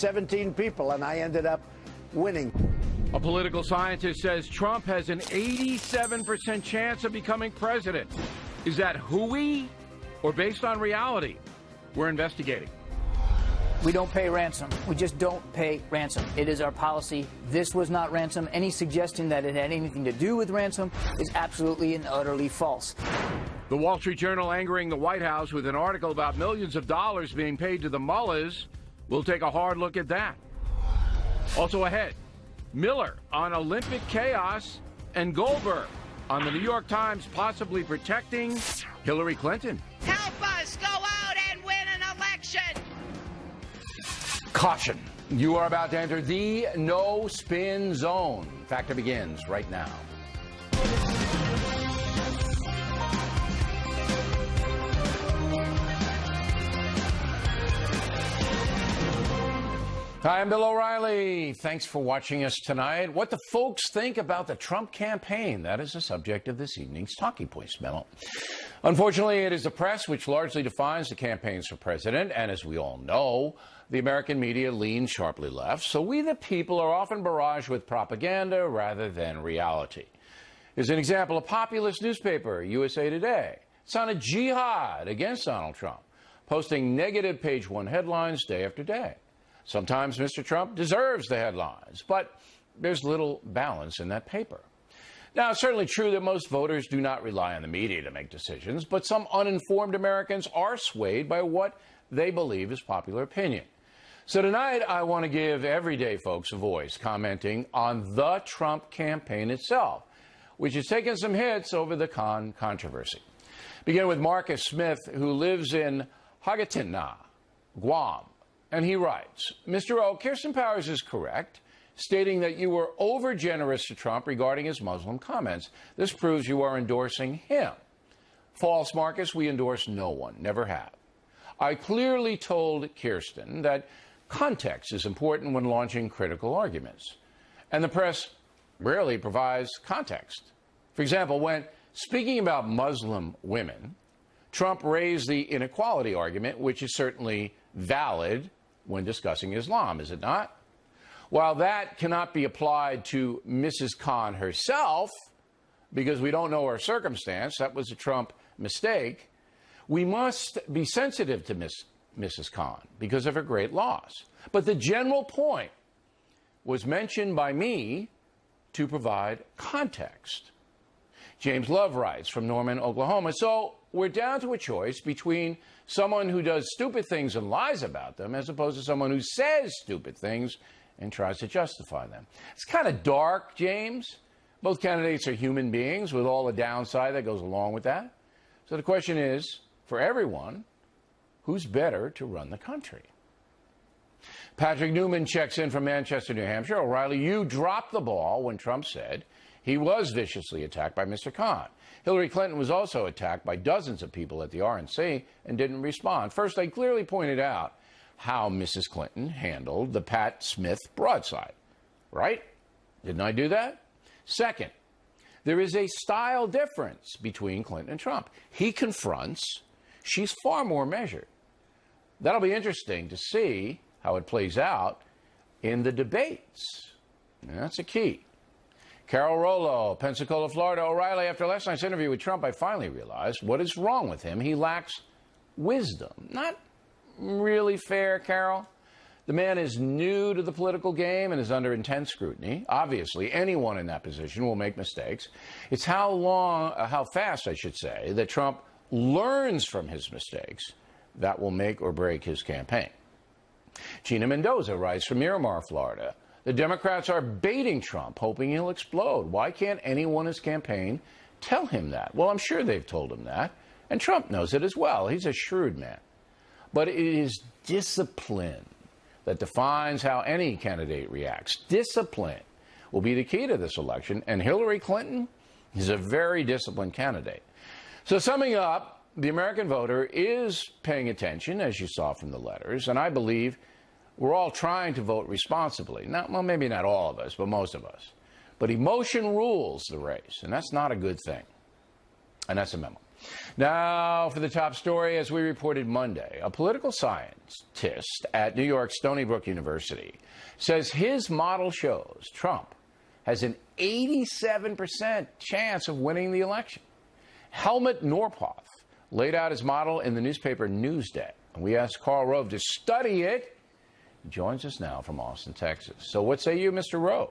17 people, and I ended up winning. A political scientist says Trump has an 87% chance of becoming president. Is that hooey or based on reality? We're investigating. We don't pay ransom. We just don't pay ransom. It is our policy. This was not ransom. Any suggestion that it had anything to do with ransom is absolutely and utterly false. The Wall Street Journal angering the White House with an article about millions of dollars being paid to the mullahs. We'll take a hard look at that. Also ahead, Miller on Olympic chaos and Goldberg on the New York Times possibly protecting Hillary Clinton. Help us go out and win an election. Caution. You are about to enter the no-spin zone. Factor begins right now. Hi, I'm Bill O'Reilly. Thanks for watching us tonight. What do folks think about the Trump campaign? That is the subject of this evening's Talking Points memo. Unfortunately, it is the press which largely defines the campaigns for president, and as we all know, the American media leans sharply left, so we the people are often barraged with propaganda rather than reality. Here's an example: a populist newspaper, USA Today. It's on a jihad against Donald Trump, posting negative page one headlines day after day. Sometimes Mr. Trump deserves the headlines, but there's little balance in that paper. Now, it's certainly true that most voters do not rely on the media to make decisions, but some uninformed Americans are swayed by what they believe is popular opinion. So tonight, I want to give everyday folks a voice, commenting on the Trump campaign itself, which has taken some hits over the controversy. Begin with Marcus Smith, who lives in Hagatina, Guam. And he writes, Mr. O, Kirsten Powers is correct, stating that you were over-generous to Trump regarding his Muslim comments. This proves you are endorsing him. False, Marcus. We endorse no one. Never have. I clearly told Kirsten that context is important when launching critical arguments. And the press rarely provides context. For example, when speaking about Muslim women, Trump raised the inequality argument, which is certainly valid when discussing Islam, is it not? While that cannot be applied to Mrs. Khan herself, because we don't know her circumstance, that was a Trump mistake, we must be sensitive to Mrs. Khan because of her great loss. But the general point was mentioned by me to provide context. James Love writes from Norman, Oklahoma, so we're down to a choice between someone who does stupid things and lies about them as opposed to someone who says stupid things and tries to justify them. It's kind of dark, James. Both candidates are human beings with all the downside that goes along with that. So the question is, for everyone, who's better to run the country? Patrick Newman checks in from Manchester, New Hampshire. O'Reilly, you dropped the ball when Trump said he was viciously attacked by Mr. Khan. Hillary Clinton was also attacked by dozens of people at the RNC and didn't respond. First, I clearly pointed out how Mrs. Clinton handled the Pat Smith broadside. Right? Didn't I do that? Second, there is a style difference between Clinton and Trump. He confronts. She's far more measured. That'll be interesting to see how it plays out in the debates. And that's a key. Karl Rove, Pensacola, Florida. O'Reilly, after last night's interview with Trump, I finally realized what is wrong with him. He lacks wisdom. Not really fair, Carol. The man is new to the political game and is under intense scrutiny. Obviously, anyone in that position will make mistakes. It's how fast, I should say, that Trump learns from his mistakes that will make or break his campaign. Gina Mendoza writes from Miramar, Florida. The Democrats are baiting Trump, hoping he'll explode. Why can't anyone in his campaign tell him that? Well, I'm sure they've told him that, and Trump knows it as well. He's a shrewd man. But it is discipline that defines how any candidate reacts. Discipline will be the key to this election, and Hillary Clinton is a very disciplined candidate. So summing up, the American voter is paying attention, as you saw from the letters, and I believe we're all trying to vote responsibly. Well, maybe not all of us, but most of us. But emotion rules the race, and that's not a good thing. And that's a memo. Now, for the top story, as we reported Monday, a political scientist at New York's Stony Brook University says his model shows Trump has an 87% chance of winning the election. Helmut Norpoth laid out his model in the newspaper Newsday. We asked Karl Rove to study it. He joins us now from Austin, Texas. So what say you, Mr. Rove?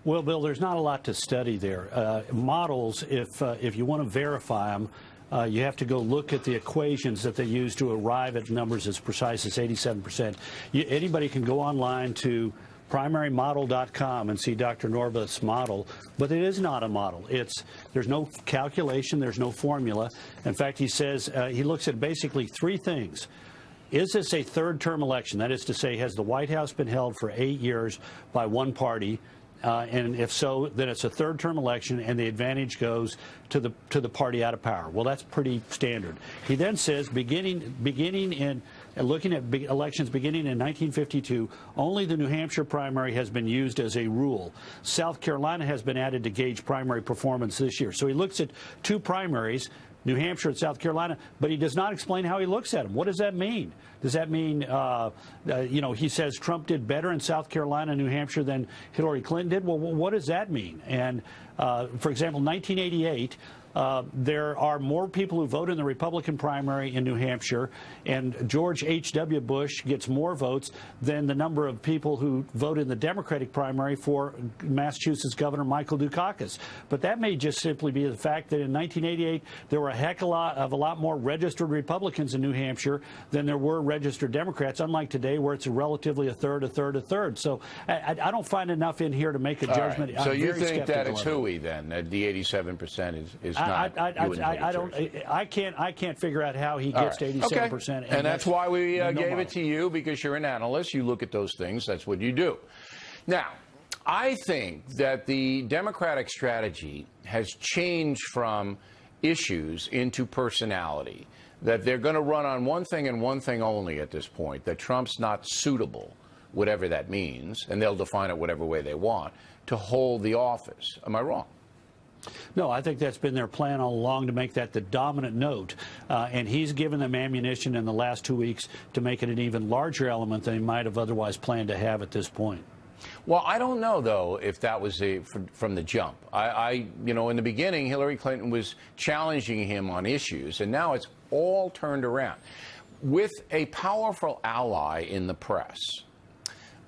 Well, Bill, there's not a lot to study there. Models, if you want to verify them, you have to go look at the equations that they use to arrive at numbers as precise as 87%. Anybody can go online to primarymodel.com and see Dr. Norpoth's model, but it is not a model. There's no calculation, there's no formula. In fact, he says he looks at basically three things. Is this a third-term election? That is to say, has the White House been held for 8 years by one party? And if so, then it's a third-term election, and the advantage goes to the party out of power. Well, that's pretty standard. He then says, beginning in looking at elections beginning in 1952, only the New Hampshire primary has been used as a rule. South Carolina has been added to gauge primary performance this year. So he looks at two primaries, New Hampshire and South Carolina, but he does not explain how he looks at them. What does that mean? Does that mean, he says Trump did better in South Carolina and New Hampshire than Hillary Clinton did? Well, what does that mean? And, for example, 1988, there are more people who vote in the Republican primary in New Hampshire, and George H.W. Bush gets more votes than the number of people who vote in the Democratic primary for Massachusetts Governor Michael Dukakis. But that may just simply be the fact that in 1988, there were a lot more registered Republicans in New Hampshire than there were registered Democrats, unlike today where it's relatively a third. So I don't find enough in here to make a judgment. Right. So you think that it's hooey then, that the 87% is I can't figure out how he gets to 87%. Okay. And that's why we gave it to you, because you're an analyst. You look at those things. That's what you do. Now, I think that the Democratic strategy has changed from issues into personality, that they're going to run on one thing and one thing only at this point, that Trump's not suitable, whatever that means, and they'll define it whatever way they want, to hold the office. Am I wrong? No, I think that's been their plan all along, to make that the dominant note. And he's given them ammunition in the last 2 weeks to make it an even larger element than he might have otherwise planned to have at this point. Well, I don't know, though, if that was from the jump. In the beginning, Hillary Clinton was challenging him on issues, and now it's all turned around. With a powerful ally in the press,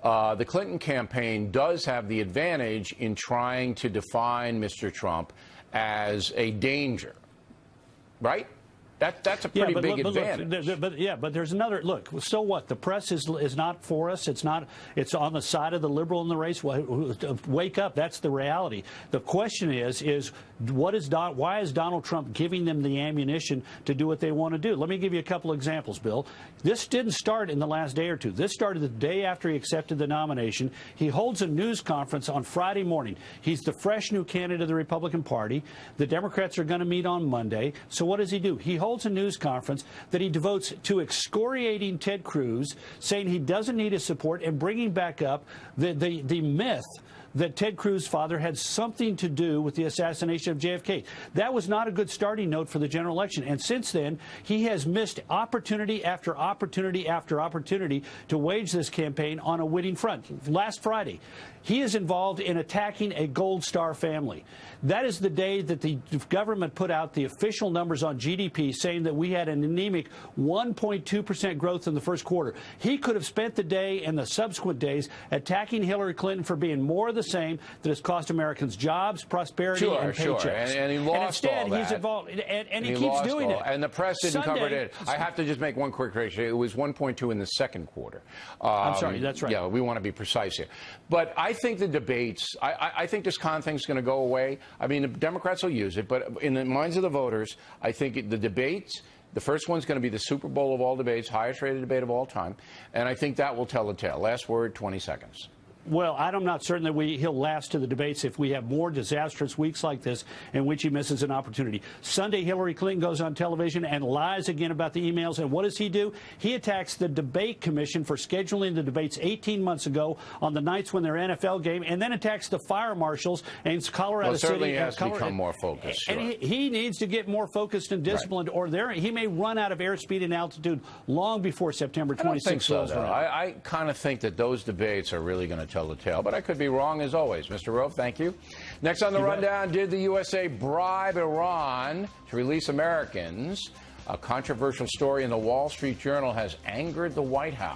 the Clinton campaign does have the advantage in trying to define Mr. Trump as a danger, right? That's a pretty big advantage. But there's another look. So what? The press is not for us. It's not. It's on the side of the liberal in the race. Wake up. That's the reality. The question is why is Donald Trump giving them the ammunition to do what they want to do? Let me give you a couple examples, Bill. This didn't start in the last day or two. This started the day after he accepted the nomination. He holds a news conference on Friday morning. He's the fresh new candidate of the Republican Party. The Democrats are going to meet on Monday. So what does he do? He holds a news conference that he devotes to excoriating Ted Cruz, saying he doesn't need his support, and bringing back up the myth that Ted Cruz's father had something to do with the assassination of JFK. That was not a good starting note for the general election. And since then, he has missed opportunity after opportunity after opportunity to wage this campaign on a winning front. Last Friday, he is involved in attacking a Gold Star family. That is the day that the government put out the official numbers on GDP, saying that we had an anemic 1.2% growth in the first quarter. He could have spent the day and the subsequent days attacking Hillary Clinton for being more of the same that has cost Americans jobs, prosperity, and paychecks. Sure. And he lost and instead, all that. He's involved, and he keeps doing it. And the press didn't cover it. I have to just make one quick correction. It was 1.2 in the second quarter. I'm sorry, that's right. Yeah, we want to be precise here. But I think the debates, I think this Khan thing's going to go away. I mean, the Democrats will use it, but in the minds of the voters, I think the debates, the first one's going to be the Super Bowl of all debates, highest rated debate of all time, and I think that will tell the tale. Last word, 20 seconds. Well, I'm not certain that he'll last to the debates if we have more disastrous weeks like this in which he misses an opportunity. Sunday, Hillary Clinton goes on television and lies again about the emails. And what does he do? He attacks the debate commission for scheduling the debates 18 months ago on the nights when they're NFL game, and then attacks the fire marshals in Colorado City. Certainly he has to become more focused. And sure. he needs to get more focused and disciplined, or he may run out of airspeed and altitude long before September 26th rolls around. I kind of think that those debates are really going to tell the tale, but I could be wrong as always. Mr. Rove, thank you. Next on the rundown, did the USA bribe Iran to release Americans? A controversial story in the Wall Street Journal has angered the White House.